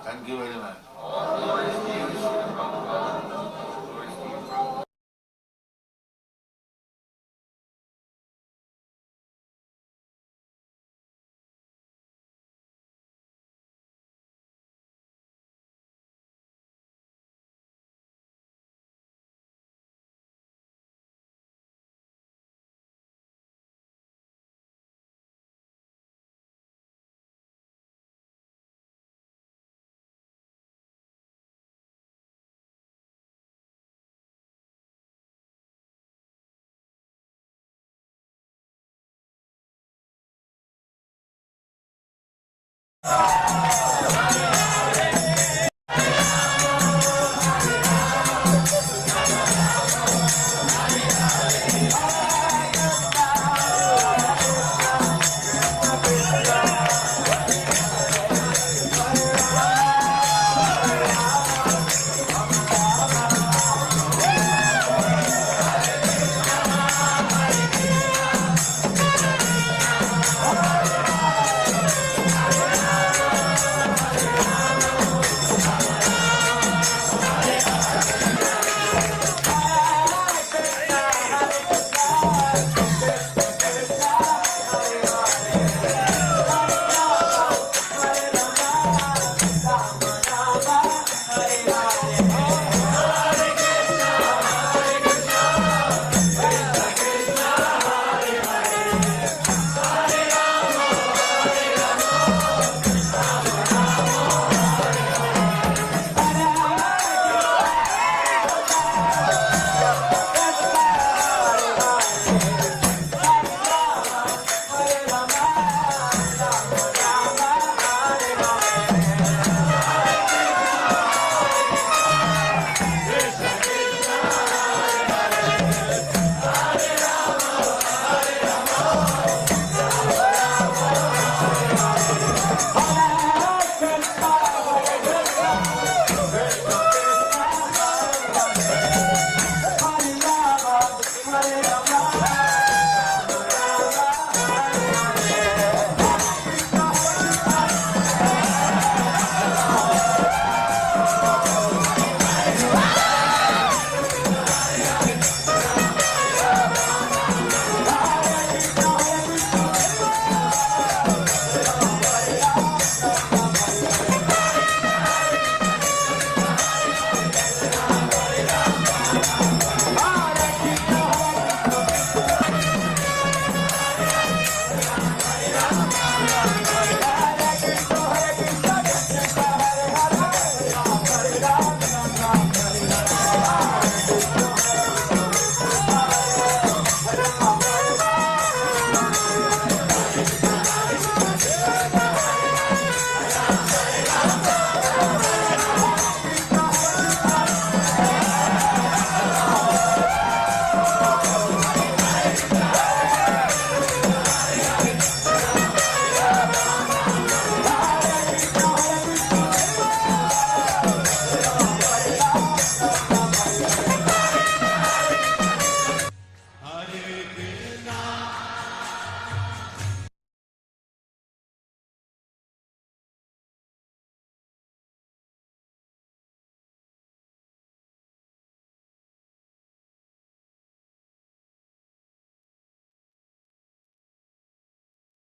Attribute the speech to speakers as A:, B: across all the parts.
A: Thank you very much.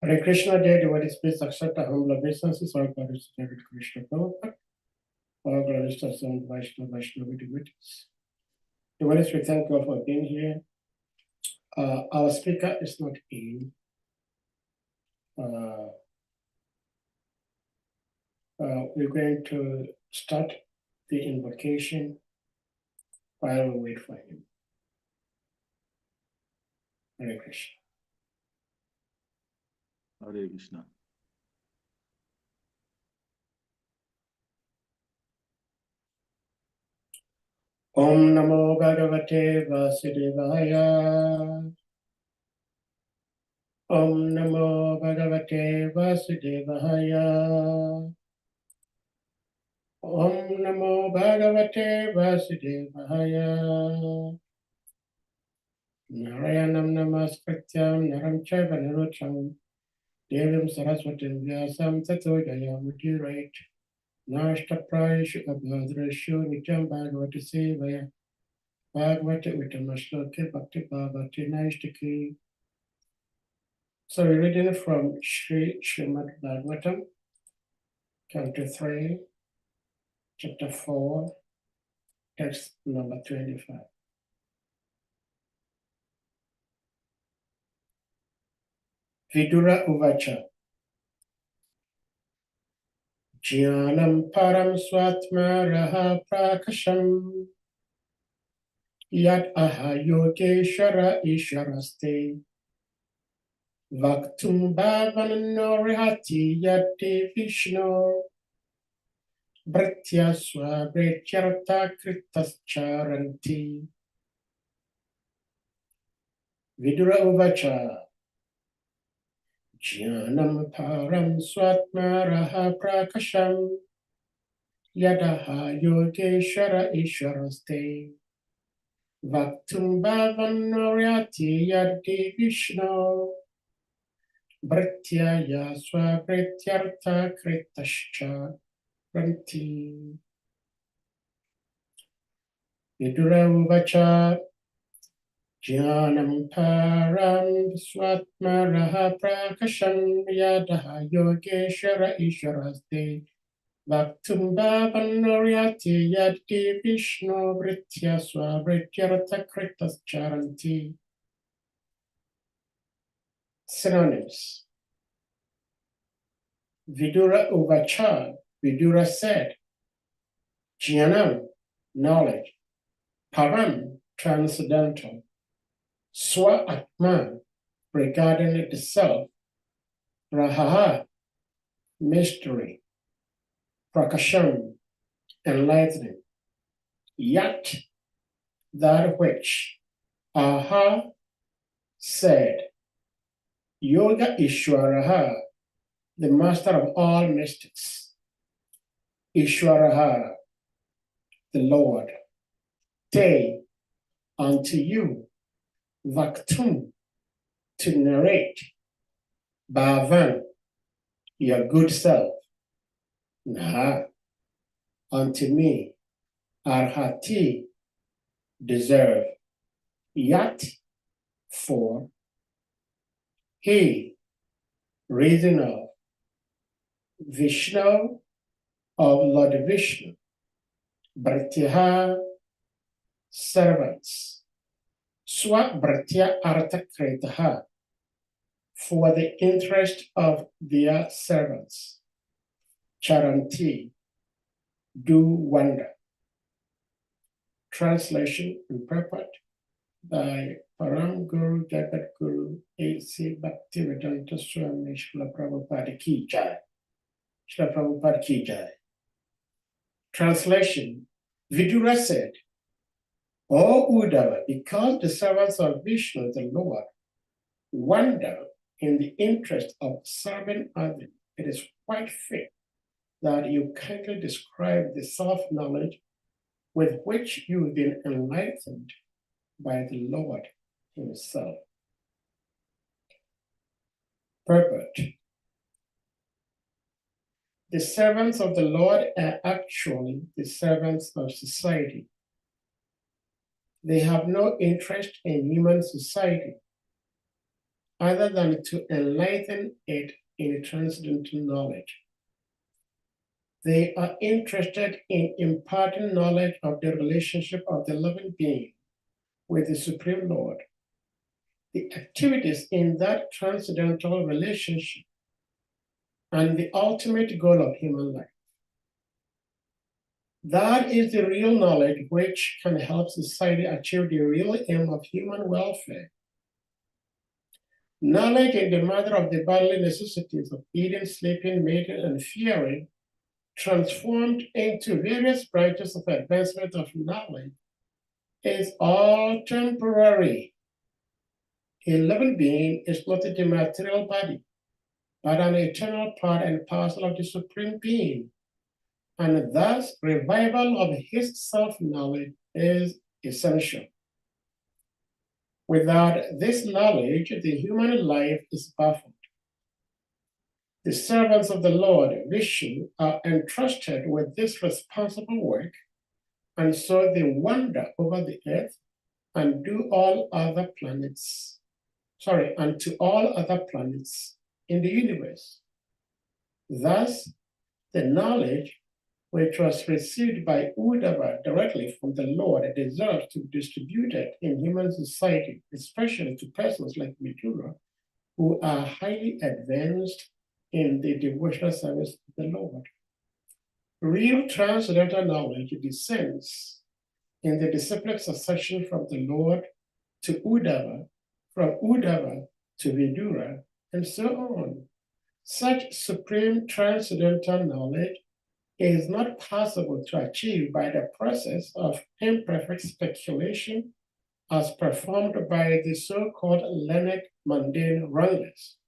B: Hare Krishna, dear devotees, please accept our humble obeisances. All glories to Lord Krishna Prabhupada. All glories to Saint Vaishnava devotees. Devotees, we thank you for being here. Our speaker is not in. We're going to start the invocation while we wait for him. Hare Krishna.
A: Hare Krishna.
B: Om Namo Bhagavate Vasudevaya. Om Namo Bhagavate Vasudevaya. Om Namo Bhagavate Vasudevaya. Narayanam Namaskrityam Naram Chaiva Narottama Devim Saraswatim Vyasam Tato Jayamudire Nashtaprayashu Abhadrashu Nityam Bhagavati Sevaya Bhagavati Utamashloke Bhakti Bhavati Naishtaki. So we're reading from Srimad Bhagavatam, Canto 3, Chapter 4, Text number 25. Vidura Uvacha Jnanam Param Swatma Raha Prakasham Yad Aha Yogeshara Isharaste Vaktum Bhavanano Rihati Yate Vishnu Bhritya Swabhrityartha Kritascharanti. Vidura Uvacha Jnanam Param Swatma Raha Prakasham Yadaha Yogeshara Isharaste Vaktum Bhavanoriati Yadi Vishnu Bhrityaya Swabhrityartha Kritascha Ranti. Vidura Uvacha Jnanam Param Swatma Raha Prakasham Yadaha Yogeshara Isharaste Vaktum Bhavanoriati Yadi Vishnu Bhritya Swabhrityartha Kritascharanti. Synonyms. Vidura Uvacha, Vidura said. Jnanam, knowledge. Param, transcendental. Swa Atman, regarding the self. Raha, mystery. Prakasham, enlightening. Yat, that which. Aha, said. Yoga Ishwaraha, the master of all mystics. Ishwaraha, the Lord. Te, unto you. Vaktum, to narrate. Bhavan, your good self. Naha, unto me. Arhati, deserve. Yat, for. He, reason of. Vishnu, of Lord Vishnu. Bhartiha, servants. Swa Bhartya Artha Kritaha, for the interest of their servants. Charanti, do wonder. Translation and purport by Param Guru Jagat Guru A.C. Bhaktivedanta Swami Srila Prabhupada Ki Jai. Srila Prabhupada Ki Jai. Translation. Vidura said, O Uddhava, because the servants of Vishnu, the Lord, wonder in the interest of serving others, it is quite fit that you kindly describe the self-knowledge with which you've been enlightened by the Lord himself. Purport. The servants of the Lord are actually the servants of society. They have no interest in human society. other than to enlighten it in transcendental knowledge. They are interested in imparting knowledge of the relationship of the living being with the Supreme Lord, the activities in that transcendental relationship, and the ultimate goal of human life. That is the real knowledge which can help society achieve the real aim of human welfare. Knowledge in the matter of the bodily necessities of eating, sleeping, mating, and fearing, transformed into various branches of advancement of knowledge, is all temporary. A living being is not a material body, but an eternal part and parcel of the Supreme Being. And thus, revival of his self-knowledge is essential. Without this knowledge, the human life is baffled. The servants of the Lord, Vishnu, are entrusted with this responsible work, and so they wander over the earth and to all other planets in the universe. Thus, the knowledge which was received by Uddhava directly from the Lord deserves to be distributed in human society, especially to persons like Vidura, who are highly advanced in the devotional service of the Lord. Real transcendental knowledge descends in the disciplic succession from the Lord to Uddhava, from Uddhava to Vidura, and so on. Such supreme transcendental knowledge is not possible to achieve by the process of imperfect speculation as performed by the so-called learned mundane wranglers.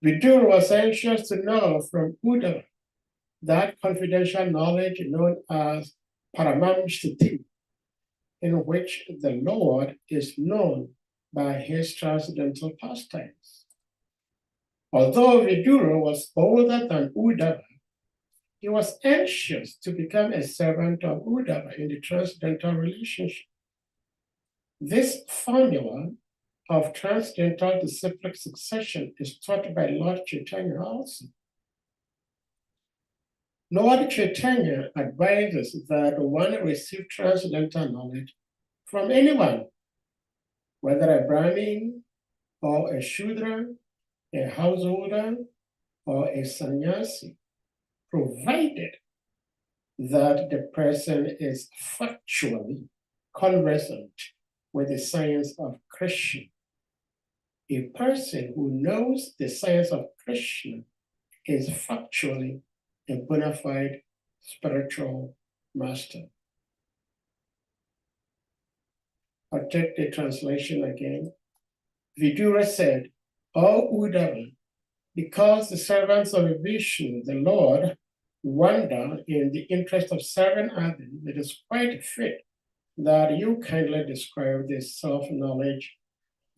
B: Vidura was anxious to know from Uddhava that confidential knowledge known as Paramamshtiti, in which the Lord is known by his transcendental pastimes. Although Vidura was older than Uddhava, he was anxious to become a servant of Uddhava in the transcendental relationship. This formula of transcendental disciplic succession is taught by Lord Chaitanya also. Lord Chaitanya advises that one receive transcendental knowledge from anyone, whether a Brahmin or a Shudra, a householder, or a sannyasi, provided that the person is factually conversant with the science of Krishna. A person who knows the science of Krishna is factually a bona fide spiritual master. I'll take the translation again. Vidura said, O Uddhava, because the servants of Vishnu, the Lord, wander in the interest of serving others, it is quite fit that you kindly describe this self-knowledge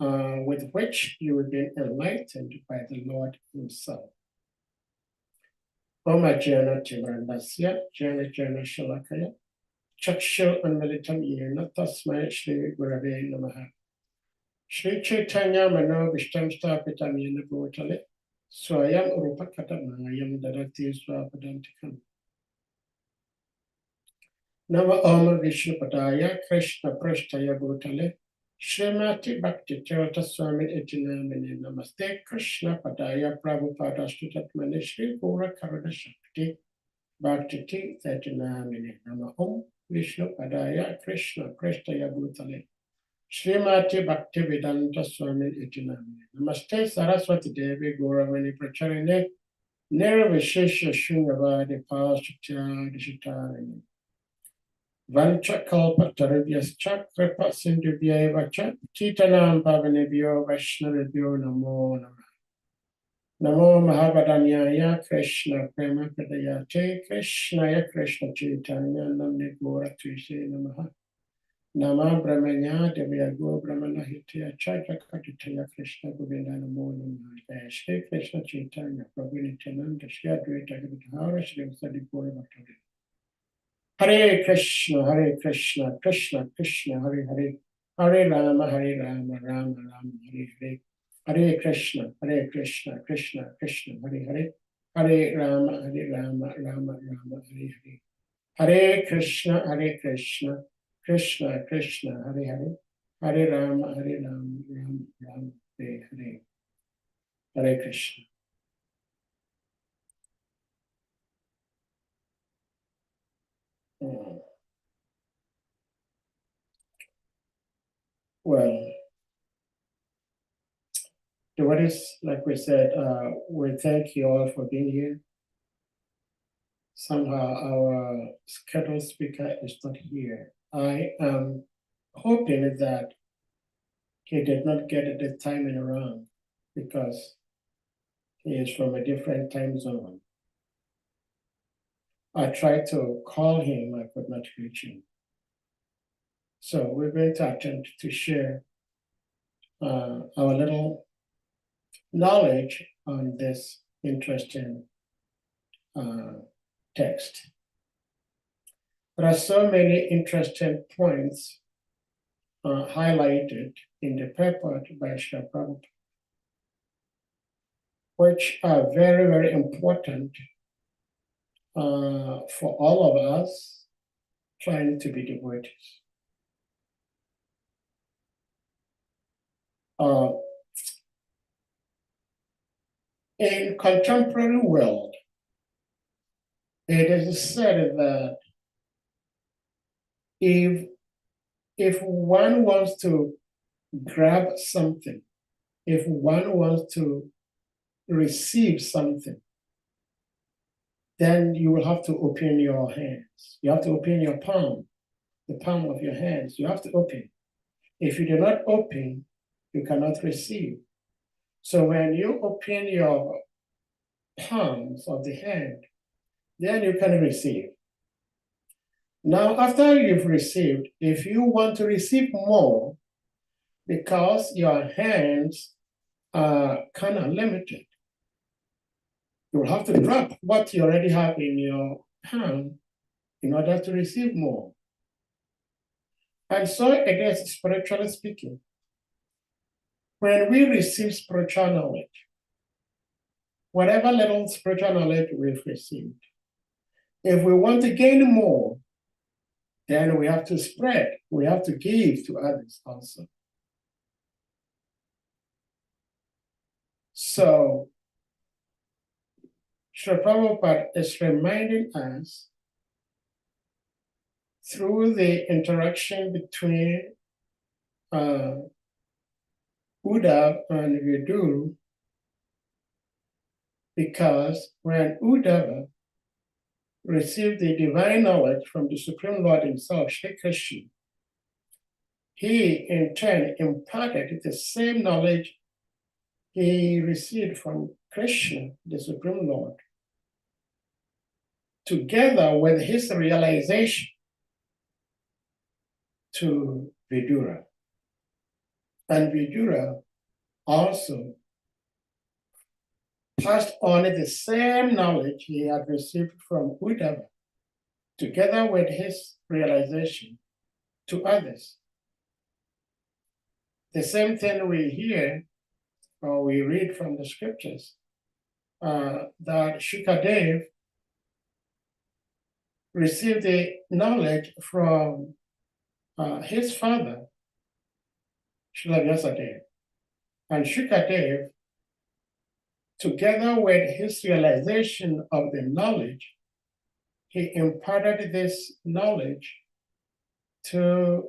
B: with which you have been enlightened by the Lord himself. Oma Jana Timrandasya, Jana Jana Shalakaya, Chakshil Anmalitam Yena Tasmai Shri Gurave Namaha. Shri Chaitanya Mano Vishtam Stapitam Yena Bhutale, Swayam Urupakatanayam Dadati Swapadantikam. Nama Om Vishnu Padaya, Krishna Prashtaya Bhutale, Srimati Bhakti Tirtha Swami Itinamini Namaste Krishna Padaya Prabhupada Stutatmani Shri Gura Karana Shakti Bhakti Itinamini Nama Om Vishnu Padaya Krishna Prashtaya Bhutale Srimati Bhakti Vedanta Swami Itinamini Namaste Saraswati Devi Gauravani Pracharine Nera Vishesha Shungavadi Pashitya Dishitarini Vancha kalpa tarabhyascha kripa sindhubhyaiva cha titanam pavanebhyo vaishnavebhyo namo namah. Namo mahavadanyaya Krishna prema pradayate Krishnaya Krishna chaitanya namne gora trise namaha. Nama brahmanya devyago brahmana hitya chakrakatitaya Krishna govinda namo namah. Shri Krishna chaitanya Prabhu Nityananda Shri Advaita Gadadhara Shri Vasadi Gaura Bhaktavrinda. Hare Krishna, Krishna Krishna, Hare Hare. Hare Rama, Rama Rama, Hare Hare. Hare Krishna, Krishna Krishna, Hare Hare. Hare Rama, Rama Rama, Hare Hare. Hare Krishna, Krishna Krishna, Hare Hare. Hare Rama, Rama Rama, Hare Hare. Hare Krishna. Well, devotees, like we said, we thank you all for being here. Somehow our scheduled speaker is not here. I am hoping that he did not get the timing wrong because he is from a different time zone. I tried to call him, I could not reach him. So we're going to attempt to share our little knowledge on this interesting text. There are so many interesting points highlighted in the purport by Srila Prabhu, which are very, very important for all of us trying to be devotees. In contemporary world, it is said that if one wants to grab something, if one wants to receive something, then you will have to open your hands. You have to open your palm, the palm of your hands. You have to open. If you do not open, you cannot receive. So when you open your palms of the hand, then you can receive. Now, after you've received, if you want to receive more, because your hands are kind of limited, you will have to drop what you already have in your palm in order to receive more. And so it is spiritually speaking. When we receive spiritual knowledge, whatever little spiritual knowledge we've received, if we want to gain more, then we have to spread, we have to give to others also. So, Srila Prabhupada is reminding us through the interaction between Uddhav and Vidura, because when Uddhava received the divine knowledge from the Supreme Lord himself, Shri Krishna, he in turn imparted the same knowledge he received from Krishna, the Supreme Lord, together with his realization to Vidura. And Vidura also passed on the same knowledge he had received from Uddhava, together with his realization to others. The same thing we hear or we read from the scriptures, that Shukadev received the knowledge from his father, Srila Vyasadeva. And Shukadev, together with his realization of the knowledge, he imparted this knowledge to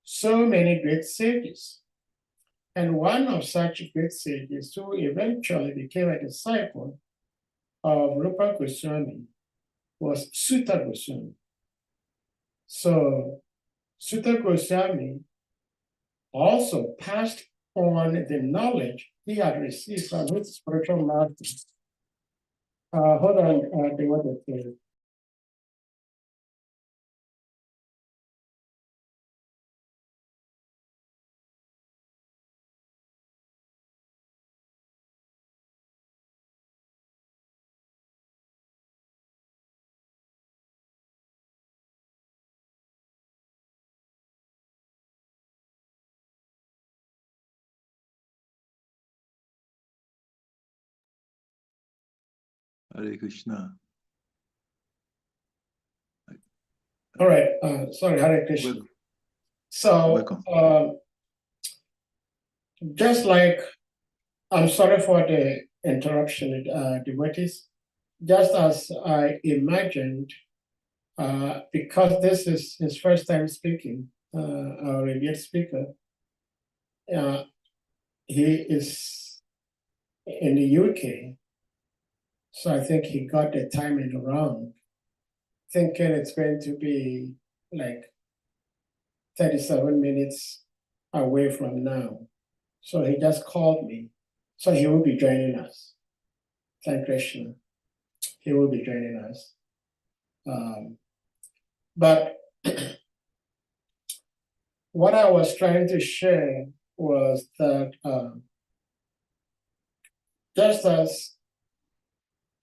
B: so many great sages. And one of such great sages who eventually became a disciple of Rupa Goswami was Sutta Goswami. So Sutta Goswami also passed on the knowledge he had received from his spiritual master. Hold on, the word
C: Hare Krishna.
B: All right. Sorry, Hare Krishna.
C: Welcome.
B: So,
C: Welcome.
B: just like, I'm sorry for the interruption, devotees. Just as I imagined, because this is his first time speaking, our revered speaker, he is in the UK, so I think he got the timing wrong, thinking it's going to be like 37 minutes away from now. So he just called me. So he will be joining us. Thank Krishna. He will be joining us. But what I was trying to share was that just as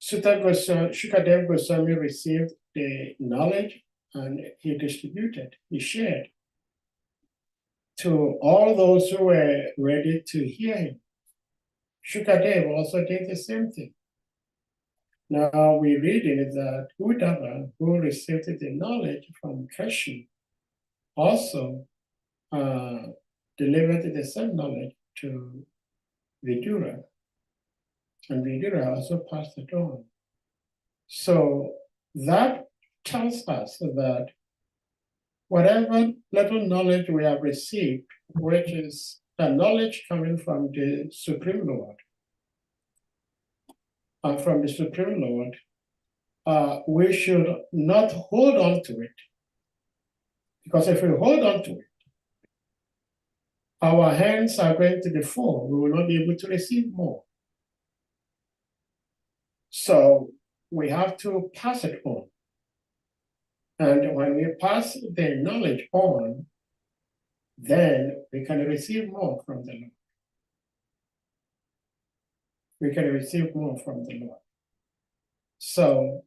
B: Shukadev Goswami received the knowledge and he distributed, he shared to all those who were ready to hear him. Shukadev also did the same thing. Now we read in it that Uddhava, who received the knowledge from Krishna, also delivered the same knowledge to Vidura, and Vidura also passed it on. So that tells us that whatever little knowledge we have received, which is the knowledge coming from the Supreme Lord, and from the Supreme Lord, we should not hold on to it. Because if we hold on to it, our hands are going to be full. We will not be able to receive more. So we have to pass it on. And when we pass the knowledge on, then we can receive more from the Lord. We can receive more from the Lord. So,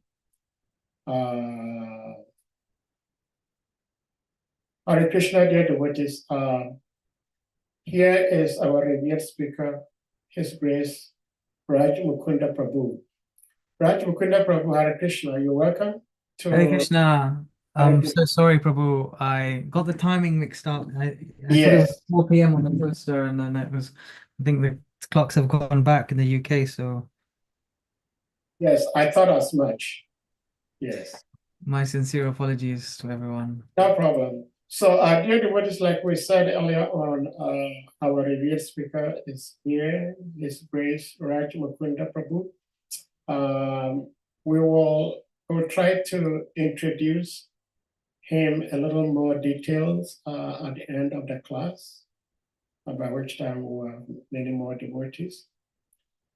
B: Hare Krishna, dear devotees, here is our revered speaker, His Grace, Raj Mukunda Prabhu. Raj Mukunda Prabhu, Hare Krishna, you're welcome to.
D: Hare Krishna.
B: Hare
D: I'm
B: Krishna.
D: so sorry, Prabhu. I got the timing mixed up. I thought it was
B: Yes,
D: 4 p.m. on the poster, and then it was, I think the clocks have gone back in the UK, so
B: yes, I thought as much. Yes,
D: my sincere apologies to everyone.
B: no problem. So, dear devotees, like we said earlier on, our revered speaker is here, His Grace Raj Mukunda Prabhu. We'll try to introduce him a little more details at the end of the class, by which time we'll have many more devotees.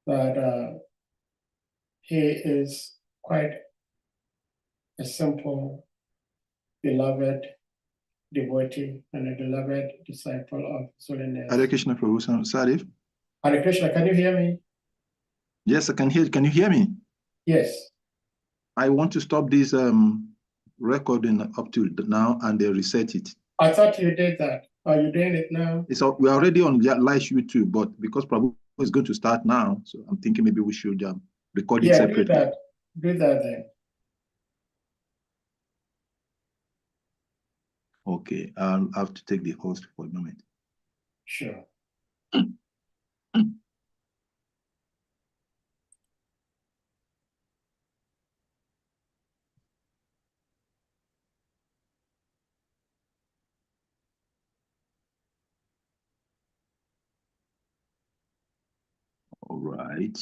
B: But he is quite a simple, beloved devotee and a beloved disciple of Holiness.
C: Hare Krishna, Prabhu. Sorry.
B: Hare Krishna, can you hear me?
C: Yes, I can hear. Can you hear me?
B: Yes.
C: I want to stop this recording up to now and then reset it.
B: I thought you did that. Are you doing it now?
C: We're already on live YouTube, but because Prabhu is going to start now, so I'm thinking maybe we should record it separately.
B: Do that. Do that then.
C: Okay, I'll have to take the host for a moment.
B: Sure.
C: All right.